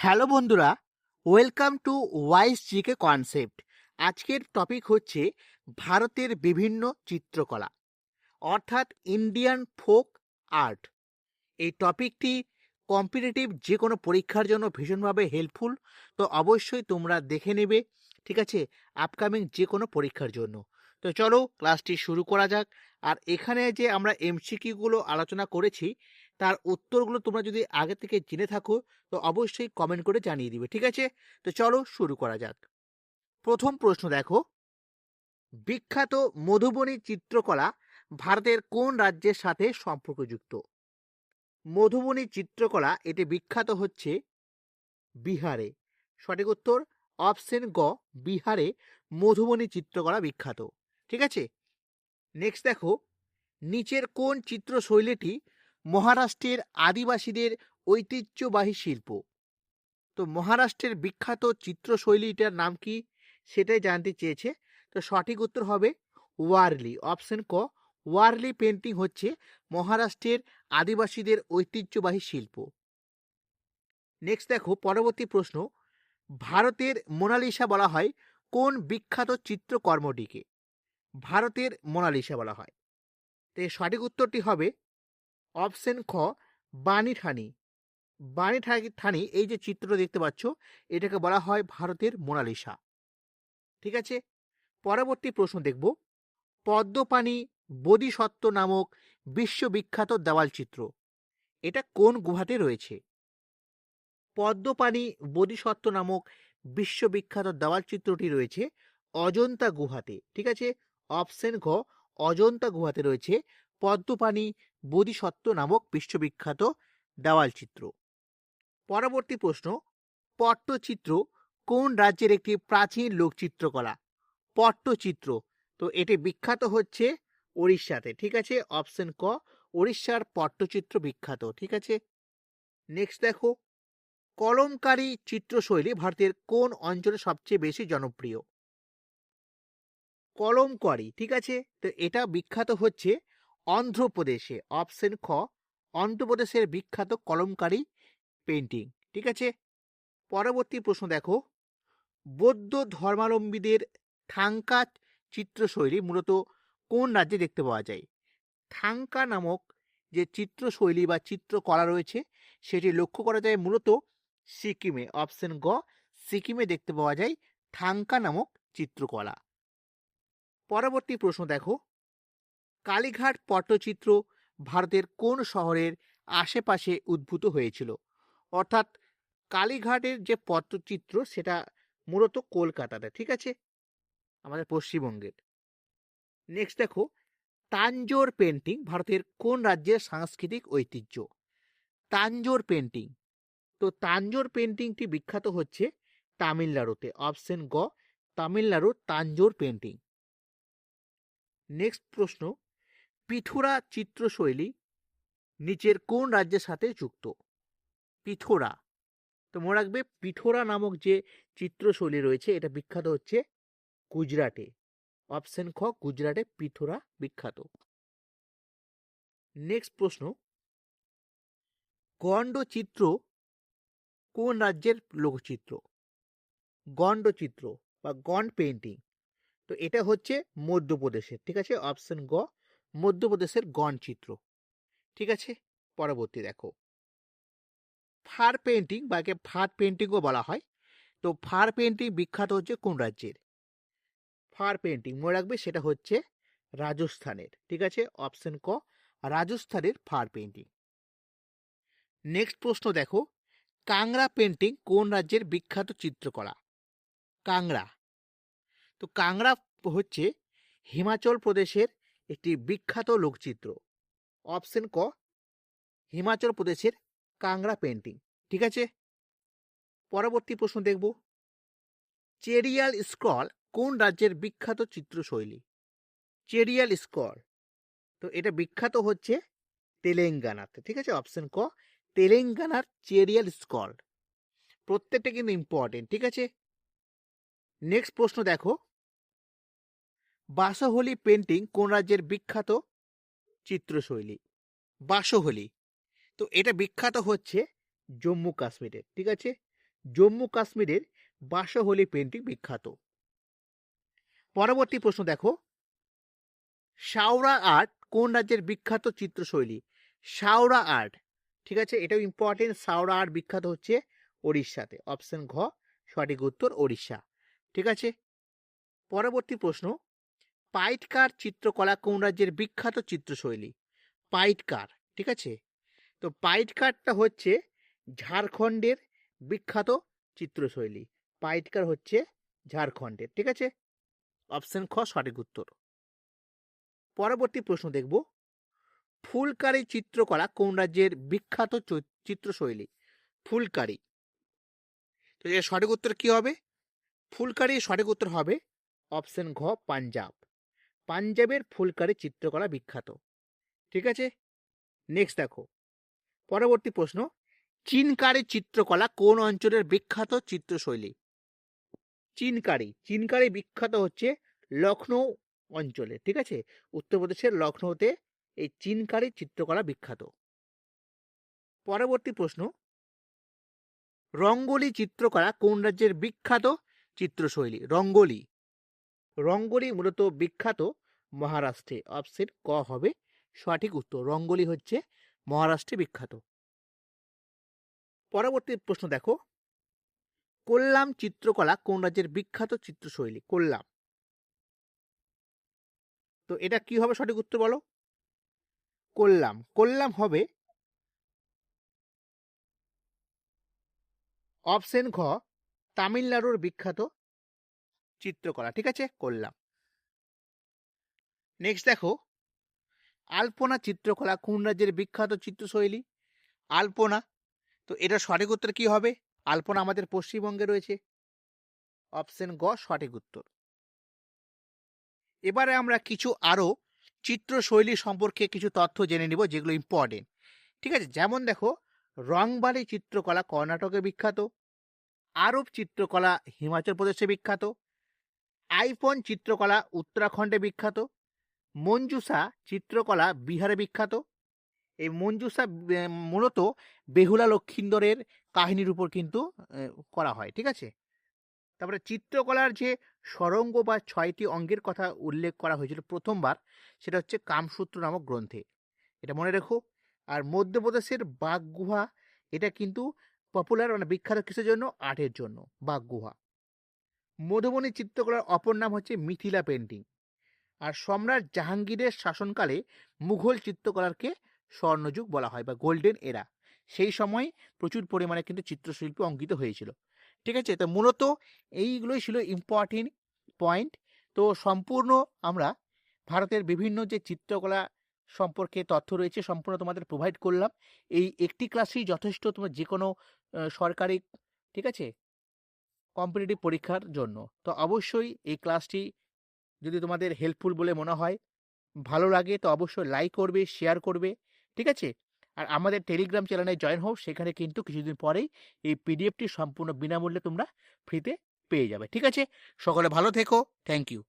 Hello বন্ধুরা, welcome to wise GK concept. আজকের topic হচ্ছে ভারতের বিভিন্ন চিত্রকলা, অর্থাৎ ইন্ডিয়ান ফোক আর্ট। এই টপিকটি কম্পিটিটিভ যে কোনো পরীক্ষার জন্য ভীষণভাবে হেল্পফুল, তো অবশ্যই তোমরা দেখে নেবে, ঠিক আছে, আপকামিং যে কোনো পরীক্ষার জন্য। তো চলো ক্লাসটি শুরু করা যাক। আর এখানে যে আমরা এমসিকিউগুলো আলোচনা করেছি তার উত্তরগুলো তোমরা যদি আগে থেকে জেনে থাকো তো অবশ্যই কমেন্ট করে জানিয়ে দিবে, ঠিক আছে। তো চলো শুরু করা যাক। প্রথম প্রশ্ন দেখো, বিখ্যাত মধুবনী চিত্রকলা ভারতের কোন রাজ্যের সাথে সম্পর্কযুক্ত? মধুবনী চিত্রকলা এটি বিখ্যাত হচ্ছে বিহারে। সঠিক উত্তর অপশন গ, বিহারে মধুবনী চিত্রকলা বিখ্যাত, ঠিক আছে। নেক্সট দেখো, নিচের কোন চিত্রশৈলীটি মহারাষ্ট্রের আদিবাসীদের ঐতিহ্যবাহী শিল্প? তো মহারাষ্ট্রের বিখ্যাত চিত্রশৈলীটার নাম কি সেটাই জানতে চেয়েছে। তো সঠিক উত্তর হবে ওয়ারলি, অপশন ক, ওয়ারলি পেন্টিং হচ্ছে মহারাষ্ট্রের আদিবাসীদের ঐতিহ্যবাহী শিল্প। নেক্সট দেখো পরবর্তী প্রশ্ন, ভারতের মোনালিসা বলা হয় কোন বিখ্যাত চিত্রকর্মটিকে? ভারতের মোনালিসা বলা হয়। তো এর সঠিক উত্তরটি হবে অপশন খ, বাণী ঠানি। বাণী ঠানি এই যে চিত্রটা দেখতে পাচ্ছ এটাকে বলা হয় ভারতের মোনালিসা, ঠিক আছে। পরবর্তী প্রশ্ন দেখব, পদ্মপাণি বোধিসত্ত্ব নামক বিশ্ববিখ্যাত দেওয়াল চিত্র এটা কোন গুহাতে রয়েছে? পদ্মপাণি বোধিসত্ত্ব নামক বিশ্ববিখ্যাত দেওয়াল চিত্রটি রয়েছে অজন্তা গুহাতে, ঠিক আছে। অপশন ঘ, অজন্তা গুহাতে রয়েছে পদ্মপাণি বোধিসত্ত্ব নামক বিশ্ববিখ্যাত দেওয়াল চিত্র। পরবর্তী প্রশ্ন, পট্টচিত্র কোন রাজ্যের একটি প্রাচীন লোকচিত্রকলা? পট্টচিত্র, তো এটি বিখ্যাত হচ্ছে ওড়িশাতে, ঠিক আছে। অপশন ক, ওড়িশার পট্টচিত্র বিখ্যাত, ঠিক আছে। নেক্সট দেখো, কলমকারী চিত্রশৈলী ভারতের কোন অঞ্চলে সবচেয়ে বেশি জনপ্রিয়? কলমকারী, ঠিক আছে, তো এটা বিখ্যাত হচ্ছে অন্ধ্রপ্রদেশে। অপশন খ, অন্ধ্রপ্রদেশের বিখ্যাত কলমকারী পেন্টিং, ঠিক আছে। পরবর্তী প্রশ্ন দেখো, বৌদ্ধ ধর্মাবলম্বীদের থাঙ্কা চিত্রশৈলী মূলত কোন রাজ্যে দেখতে পাওয়া যায়? থাঙ্কা নামক যে চিত্রশৈলী বা চিত্রকলা রয়েছে সেটি লক্ষ্য করা যায় মূলত সিকিমে। অপশন গ, সিকিমে দেখতে পাওয়া যায় থাঙ্কা নামক চিত্রকলা। পরবর্তী প্রশ্ন দেখো, কালীঘাট পট্টচিত্র ভারতের কোন শহরের আশেপাশে উদ্ভূত হয়েছিল? অর্থাৎ কালীঘাটের যে পট্টচিত্র সেটা মূলত কলকাতাতে, ঠিক আছে, আমাদের পশ্চিমবঙ্গের। নেক্সট দেখো, তাঞ্জোর পেন্টিং ভারতের কোন রাজ্যের সাংস্কৃতিক ঐতিহ্য? তাঞ্জোর পেন্টিং, তো তাঞ্জোর পেন্টিংটি বিখ্যাত হচ্ছে তামিলনাড়ুতে। অপশন গ, তামিলনাড়ুর তাঞ্জোর পেন্টিং। নেক্সট প্রশ্ন, পিথোরা চিত্রশৈলী নিচের কোন রাজ্যের সাথে যুক্ত? পিথোরা, তো মনে রাখবে পিথোরা নামক যে চিত্রশৈলী রয়েছে এটা বিখ্যাত হচ্ছে গুজরাটে। অপশন খ, গুজরাটে পিথোরা বিখ্যাত। নেক্সট প্রশ্ন, গণ্ডচিত্র কোন রাজ্যের লোকচিত্র? গণ্ডচিত্র বা গন্ড পেইন্টিং, তো এটা হচ্ছে মধ্যপ্রদেশের, ঠিক আছে। অপশন গ, মধ্যপ্রদেশের গন্ড চিত্র, ঠিক আছে। পরবর্তী দেখো, ফার পেইন্টিং বা একে ফার পেইন্টিংও বলা হয়, তো ফার পেইন্টিং বিখ্যাত হচ্ছে কোন রাজ্যের? ফার পেইন্টিং মনে রাখবে সেটা হচ্ছে রাজস্থানের, ঠিক আছে। অপশন ক, রাজস্থানের ফার পেইন্টিং। নেক্সট প্রশ্ন দেখো, কাংড়া পেইন্টিং কোন রাজ্যের বিখ্যাত চিত্রকলা? কাংড়া, তো কাংড়া হচ্ছে হিমাচল প্রদেশের একটি বিখ্যাত লোকচিত্র। অপশন ক, হিমাচল প্রদেশের কাংড়া পেইন্টিং, ঠিক আছে। পরবর্তী প্রশ্ন দেখব, চেরিয়াল স্ক্রল কোন রাজ্যের বিখ্যাত চিত্রশৈলী? চেরিয়াল স্ক্রল, তো এটা বিখ্যাত হচ্ছে তেলেঙ্গানাতে, ঠিক আছে। অপশন ক, তেলেঙ্গানার চেরিয়াল স্ক্রল। প্রত্যেকটা কিন্তু ইম্পর্টেন্ট, ঠিক আছে। নেক্সট প্রশ্ন দেখো, বাসহলি পেন্টিং কোন রাজ্যের বিখ্যাত চিত্রশৈলী? বাসহলি, তো এটা বিখ্যাত হচ্ছে জম্মু কাশ্মীরের, ঠিক আছে। জম্মু কাশ্মীরের বাসহলি পেন্টিং বিখ্যাত। পরবর্তী প্রশ্ন দেখো, সাওরা আর্ট কোন রাজ্যের বিখ্যাত চিত্রশৈলী? সাওরা আর্ট, ঠিক আছে, এটাও ইম্পর্টেন্ট। সাওরা আর্ট বিখ্যাত হচ্ছে ওড়িশাতে। অপশন ঘ সঠিক উত্তর, ওড়িশা। ঠিক আছে। পরবর্তী প্রশ্ন, পাইটকার চিত্রকলা কোন রাজ্যের বিখ্যাত চিত্রশৈলী? পাইটকার, ঠিক আছে, তো পাইটকারটা হচ্ছে ঝাড়খণ্ডের বিখ্যাত চিত্রশৈলী। পাইটকার হচ্ছে ঝাড়খণ্ডের। ঠিক আছে, অপশন খ সঠিক উত্তর। পরবর্তী প্রশ্ন দেখব, ফুলকারি চিত্রকলা কোন রাজ্যের বিখ্যাত চিত্রশৈলী? ফুলকারি, তো এর সঠিক উত্তর কি হবে? ফুলকারি সঠিক উত্তর হবে অপশন ঘ পাঞ্জাব। পাঞ্জাবের ফুলকারি চিত্রকলা বিখ্যাত। ঠিক আছে। নেক্সট দেখো, পরবর্তী প্রশ্ন, চিনকারি চিত্রকলা কোন অঞ্চলের বিখ্যাত চিত্রশৈলী? চিনকারি, চিনকারি বিখ্যাত হচ্ছে লখনৌ অঞ্চলে। ঠিক আছে, উত্তরপ্রদেশের লখনৌতে এই চিনকারি চিত্রকলা বিখ্যাত। পরবর্তী প্রশ্ন, রঙ্গোলি চিত্রকলা কোন রাজ্যের বিখ্যাত চিত্রশৈলী? রঙ্গোলি, রঙ্গোলি মূলত বিখ্যাত মহারাষ্ট্রে। অপশন ক হবে সঠিক উত্তর, রঙ্গোলি হচ্ছে মহারাষ্ট্রে বিখ্যাত। পরবর্তী প্রশ্ন দেখো, কোল্লাম চিত্রকলা কোন রাজ্যের বিখ্যাত চিত্রশৈলী? কোল্লাম, তো এটা কি হবে সঠিক উত্তর বলো? কোল্লাম, কোল্লাম হবে অপশন ঘ তামিলনাড়ুর বিখ্যাত চিত্রকলা। ঠিক আছে, কোল্লাম। নেক্সট দেখো, আলপনা চিত্রকলা কোন রাজ্যের বিখ্যাত চিত্রশৈলী? আলপনা, তো এটা সঠিক উত্তর কি হবে? আলপনা আমাদের পশ্চিমবঙ্গে রয়েছে। অপশন গ সঠিক উত্তর। এবারে আমরা কিছু আরো চিত্রশৈলী সম্পর্কে কিছু তথ্য জেনে নিব যেগুলো ইম্পর্টেন্ট। ঠিক আছে, যেমন দেখো, রংবালি চিত্রকলা কর্ণাটকে বিখ্যাত, আরব চিত্রকলা হিমাচল প্রদেশে বিখ্যাত, আইফোন চিত্রকলা উত্তরাখণ্ডে বিখ্যাত, মঞ্জুসা চিত্রকলা বিহারে বিখ্যাত। এই মঞ্জুসা মূলত বেহুলা লক্ষিন্দরের কাহিনীর উপর কিন্তু করা হয়। ঠিক আছে, তারপরে চিত্রকলার যে সরঙ্গ বা 6টি অঙ্গের কথা উল্লেখ করা হয়েছিল প্রথমবার, সেটা হচ্ছে কামসূত্র নামক গ্রন্থে, এটা মনে রেখো। আর মধ্যপ্রদেশের বাঘ গুহা, এটা কিন্তু পপুলার মানে বিখ্যাত কিসের জন্য? আর্টের জন্য, বাঘ গুহা। মধুবনী চিত্রকলার অপর নাম হচ্ছে মিথিলা পেন্টিং। আর সম্রাট জাহাঙ্গীরের শাসনকালে মুঘল চিত্রকলারকে স্বর্ণযুগ বলা হয় বা গোল্ডেন এরা। সেই সময় প্রচুর পরিমাণে কিন্তু চিত্রশিল্পী অঙ্কিত হয়েছিল। ঠিক আছে, তো মূলত এইগুলোই ছিল ইম্পর্টেন্ট পয়েন্ট। তো সম্পূর্ণ আমরা ভারতের বিভিন্ন যে চিত্রকলা সম্পর্কে তথ্য রয়েছে সম্পূর্ণ তোমাদের প্রোভাইড করলাম। এই একটি ক্লাসেই যথেষ্ট তোমার যে কোনো সরকারি, ঠিক আছে, কম্পিটিটিভ পরীক্ষার জন্য। তো অবশ্যই এই ক্লাসটি যদি তোমাদের হেল্পফুল বলে মনে হয়, ভালো লাগে, তো অবশ্যই লাইক করবে, শেয়ার করবে। ঠিক আছে, আর আমাদের টেলিগ্রাম চ্যানেলে জয়েন হও, সেখানে কিন্তু কিছুদিন পরেই এই পিডিএফটি সম্পূর্ণ বিনামূল্যে তোমরা ফ্রিতে পেয়ে যাবে। ঠিক আছে, সকলে ভালো থেকো, থ্যাংক ইউ।